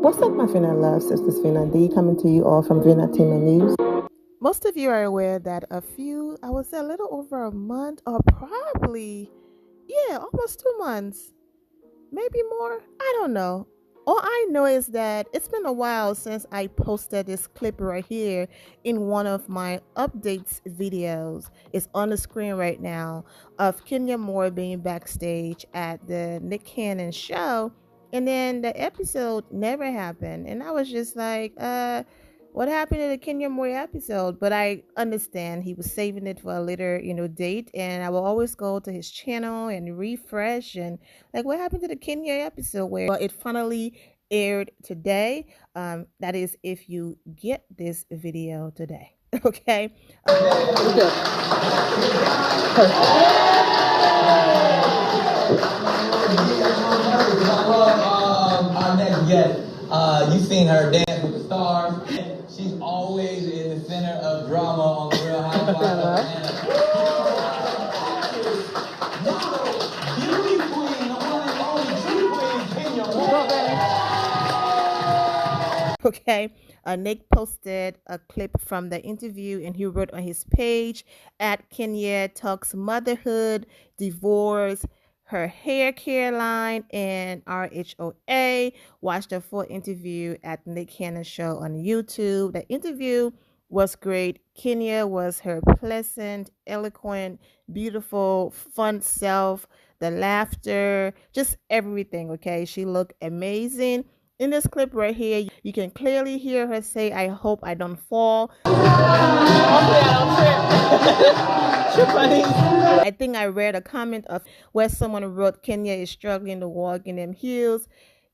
What's up, my Finna love sisters? Finna D coming to you all from Finna Team News. Most of you are aware that I would say a little over a month, or probably, almost 2 months, maybe more. I don't know. All I know is that it's been a while since I posted this clip right here in one of my updates videos. It's on the screen right now of Kenya Moore being backstage at the Nick Cannon show. And then the episode never happened. And I was just like, what happened to the Kenya Moore episode? But I understand he was saving it for a later, date. And I will always go to his channel and refresh and like, what happened to the Kenya episode where it finally aired today? That is, if you get this video today. Okay. Our next guest, you've seen her dance with the stars. She's always in the center of drama on the Real Housewives of Atlanta. Beauty queen, the one and only true queen, Kenya Moore. Okay, Nick posted a clip from the interview, and he wrote on his page at Kenya talks motherhood, divorce, her hair care line, and RHOA. Watch the full interview at Nick Cannon show on YouTube. The interview was great. Kenya was her pleasant, eloquent, beautiful, fun self, the laughter, just everything. Okay, she looked amazing. In this clip right here, you can clearly hear her say, "I hope I don't fall." I think I read a comment of where someone wrote, "Kenya is struggling to walk in them heels."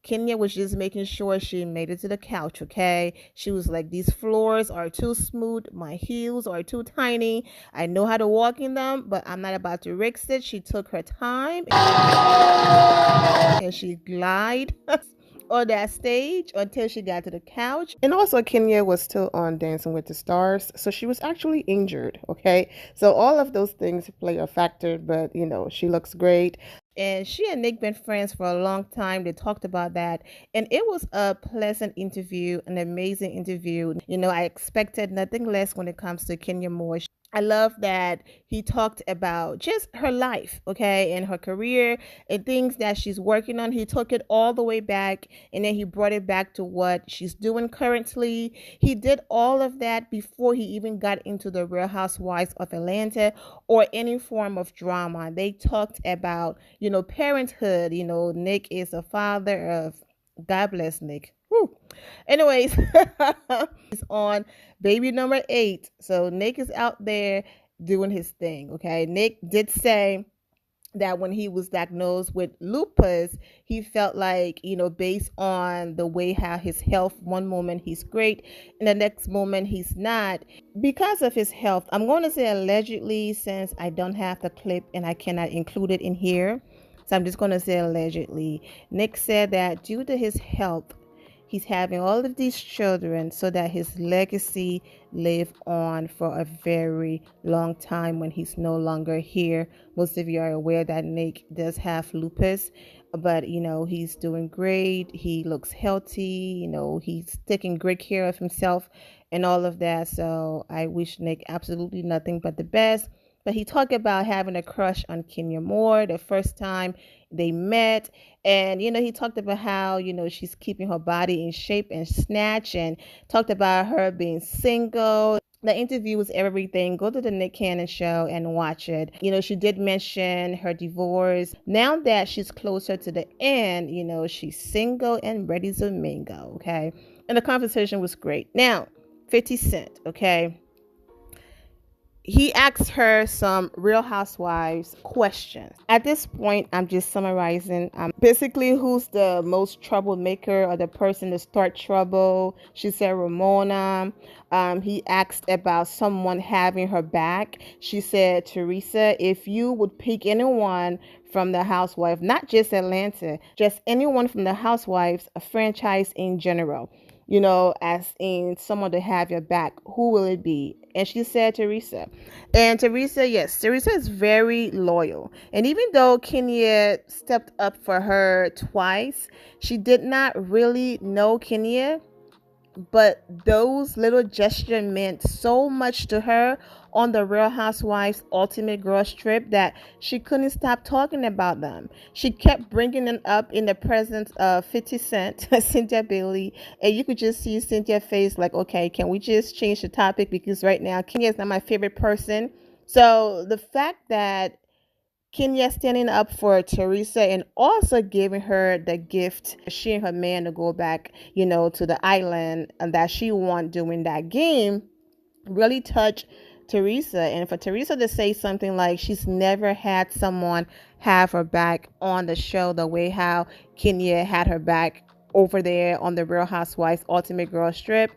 Kenya was just making sure she made it to the couch, okay? She was like, these floors are too smooth. My heels are too tiny. I know how to walk in them, but I'm not about to risk it. She took her time and she glided on that stage until she got to the couch. And also Kenya was still on Dancing with the Stars, so she was actually injured, okay? So all of those things play a factor, but she looks great. And she and Nick been friends for a long time. They talked about that, and it was a pleasant interview, an amazing interview. I expected nothing less when it comes to Kenya Moore. I love that he talked about just her life, okay, and her career and things that she's working on. He took it all the way back, and then he brought it back to what she's doing currently. He did all of that before he even got into the Real Housewives of Atlanta or any form of drama. They talked about, parenthood. Nick is a father of, God bless Nick. Whew. Anyways, he's on baby number 8. So Nick is out there doing his thing. Okay. Nick did say that when he was diagnosed with lupus, he felt like, based on the way how his health, one moment he's great and the next moment he's not because of his health. I'm going to say allegedly, since I don't have the clip and I cannot include it in here. So I'm just going to say allegedly. Nick said that due to his health, he's having all of these children so that his legacy live on for a very long time when he's no longer here. Most of you are aware that Nick does have lupus, but he's doing great. He looks healthy. He's taking great care of himself and all of that. So I wish Nick absolutely nothing but the best. But he talked about having a crush on Kenya Moore the first time they met. And, he talked about how, she's keeping her body in shape and snatch, and talked about her being single. The interview was everything. Go to the Nick Cannon show and watch it. She did mention her divorce. Now that she's closer to the end, she's single and ready to mingle, okay? And the conversation was great. Now, 50 Cent, okay? he asked her some Real Housewives questions. At this point, I'm just summarizing. Basically, who's the most troublemaker or the person to start trouble? She said Ramona. He asked about someone having her back. She said Teresa. If you would pick anyone from the Housewife, not just Atlanta, just anyone from the Housewives, a franchise in general, as in someone to have your back, who will it be? And she said Teresa. And Teresa, yes, Teresa is very loyal. And even though Kenya stepped up for her twice, she did not really know Kenya, but those little gestures meant so much to her on the Real Housewives Ultimate Girls Trip that she couldn't stop talking about them. She kept bringing them up in the presence of 50 Cent, Cynthia Bailey, and you could just see Cynthia's face like, okay, can we just change the topic, because right now Kenya is not my favorite person. So the fact that Kenya standing up for Teresa and also giving her the gift, she and her man, to go back, to the island and that she won during that game, really touched Teresa. And for Teresa to say something like she's never had someone have her back on the show the way how Kenya had her back over there on the Real Housewives Ultimate Girls Trip.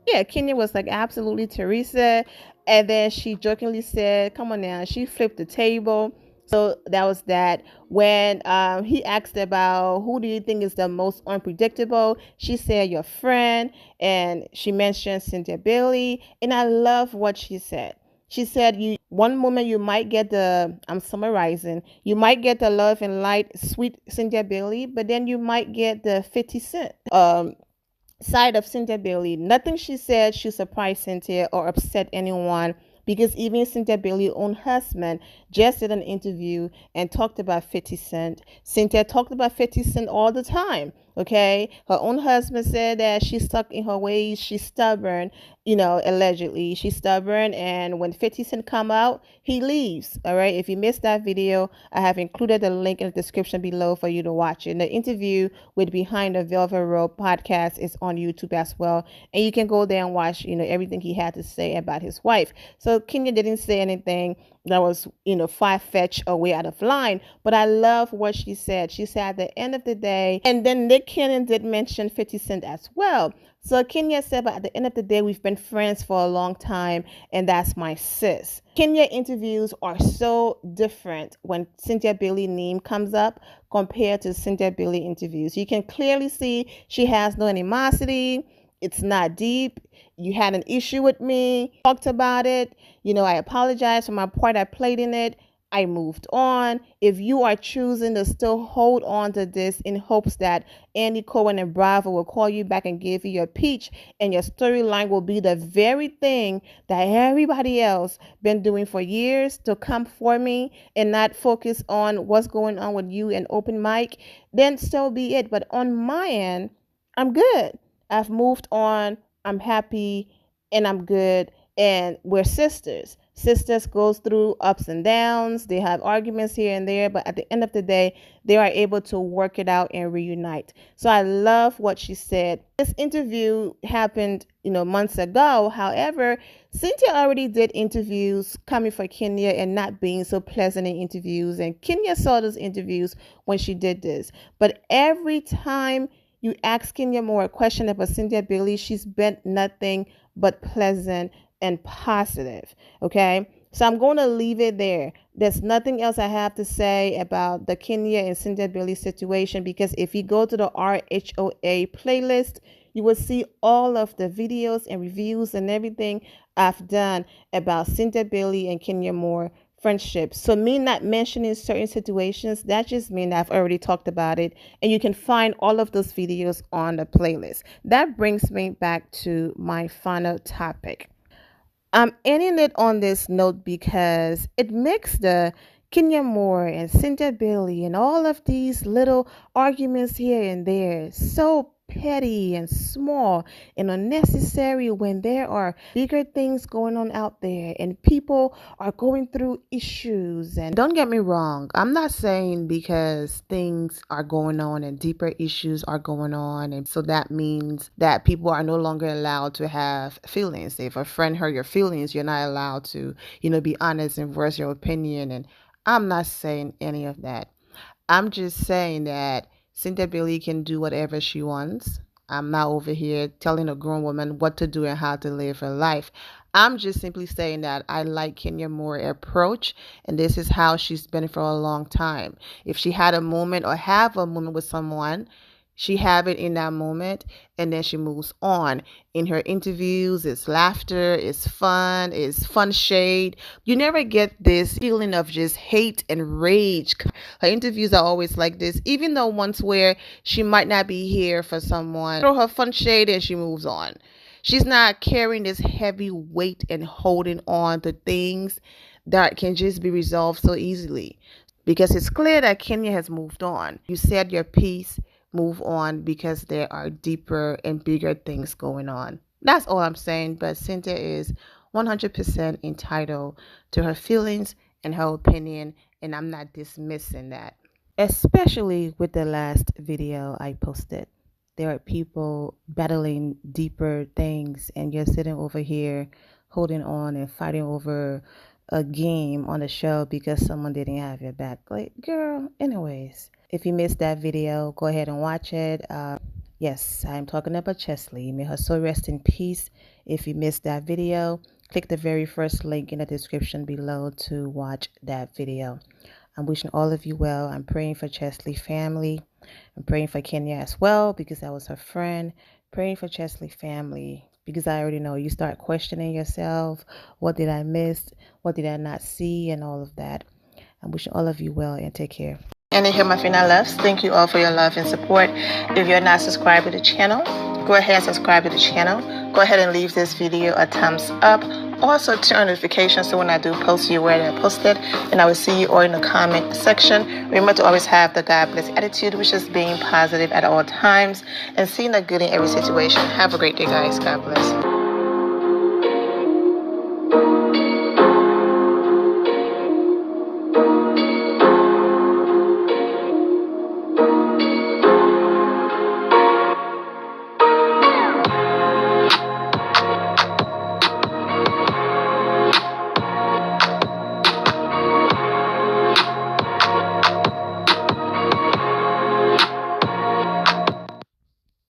Yeah, Kenya was like, absolutely, Teresa. And then she jokingly said, come on now, she flipped the table. So that was that. When he asked about who do you think is the most unpredictable, she said your friend, and she mentioned Cynthia Bailey. And I love what she said. She said, "You one moment you might get the, I'm summarizing, you might get the love and light, sweet Cynthia Bailey, but then you might get the 50 Cent side of Cynthia Bailey." Nothing she said should surprise Cynthia or upset anyone, because even Cynthia Bailey's own husband just did an interview and talked about 50 Cent. Cynthia talked about 50 Cent all the time, okay? Her own husband said that she's stuck in her ways, she's stubborn, allegedly. She's stubborn, and when 50 Cent come out, he leaves, all right? If you missed that video, I have included the link in the description below for you to watch it. And the interview with Behind the Velvet Rope podcast is on YouTube as well, and you can go there and watch, everything he had to say about his wife. So Kenya didn't say anything that was, far-fetched or way out of line, but I love what she said. She said at the end of the day, and then Nick Cannon did mention 50 Cent as well. So Kenya said, but at the end of the day, we've been friends for a long time, and that's my sis. Kenya interviews are so different when Cynthia Bailey name comes up compared to Cynthia Bailey interviews. You can clearly see she has no animosity. It's not deep. You had an issue with me, talked about it. I apologize for my part I played in it. I moved on. If you are choosing to still hold on to this in hopes that Andy Cohen and Bravo will call you back and give you your peach, and your storyline will be the very thing that everybody else been doing for years to come for me and not focus on what's going on with you and open mic, then so be it. But on my end, I'm good. I've moved on. I'm happy and I'm good. And we're sisters. Sisters goes through ups and downs. They have arguments here and there, but at the end of the day, they are able to work it out and reunite. So I love what she said. This interview happened, months ago. However, Cynthia already did interviews coming for Kenya and not being so pleasant in interviews. And Kenya saw those interviews when she did this. But every time you ask Kenya more a question about Cynthia Bailey, she's been nothing but pleasant and positive. Okay, so I'm going to leave it there. There's nothing else I have to say about the Kenya and Cynthia Bailey situation, because if you go to the RHOA playlist, you will see all of the videos and reviews and everything I've done about Cynthia Bailey and Kenya Moore friendship. So me not mentioning certain situations, that just means I've already talked about it, and you can find all of those videos on the playlist. That brings me back to my final topic. I'm ending it on this note because it makes the Kenya Moore and Cynthia Bailey and all of these little arguments here and there so petty and small and unnecessary when there are bigger things going on out there and people are going through issues. And don't get me wrong, I'm not saying because things are going on and deeper issues are going on, and so that means that people are no longer allowed to have feelings. If a friend hurt your feelings, you're not allowed to, be honest and voice your opinion. And I'm not saying any of that. I'm just saying that Cynthia Bailey can do whatever she wants. I'm not over here telling a grown woman what to do and how to live her life. I'm just simply saying that I like Kenya Moore's approach, and this is how she's been for a long time. If she had a moment or have a moment with someone, she have it in that moment, and then she moves on. In her interviews, it's laughter, it's fun shade. You never get this feeling of just hate and rage. Her interviews are always like this, even though once where she might not be here for someone, throw her fun shade and she moves on. She's not carrying this heavy weight and holding on to things that can just be resolved so easily. Because it's clear that Kenya has moved on. You said your piece, move on, because there are deeper and bigger things going on. That's all I'm saying. But Cynthia is 100% entitled to her feelings and her opinion, and I'm not dismissing that. Especially with the last video I posted. There are people battling deeper things, and you're sitting over here holding on and fighting over a game on the show because someone didn't have your back. Like, girl, anyways. If you missed that video, go ahead and watch it. Yes, I'm talking about Cheslie. May her soul rest in peace. If you missed that video, click the very first link in the description below to watch that video. I'm wishing all of you well. I'm praying for Cheslie family. I'm praying for Kenya as well because that was her friend. Praying for Cheslie family because I already know you start questioning yourself. What did I miss? What did I not see? And all of that. I'm wishing all of you well and take care. And here my final loves. Thank you all for your love and support. If you're not subscribed to the channel, go ahead and subscribe to the channel. Go ahead and leave this video a thumbs up. Also turn on notifications so when I do post, you're aware that I posted. And I will see you all in the comment section. Remember to always have the God bless attitude, which is being positive at all times and seeing the good in every situation. Have a great day, guys. God bless.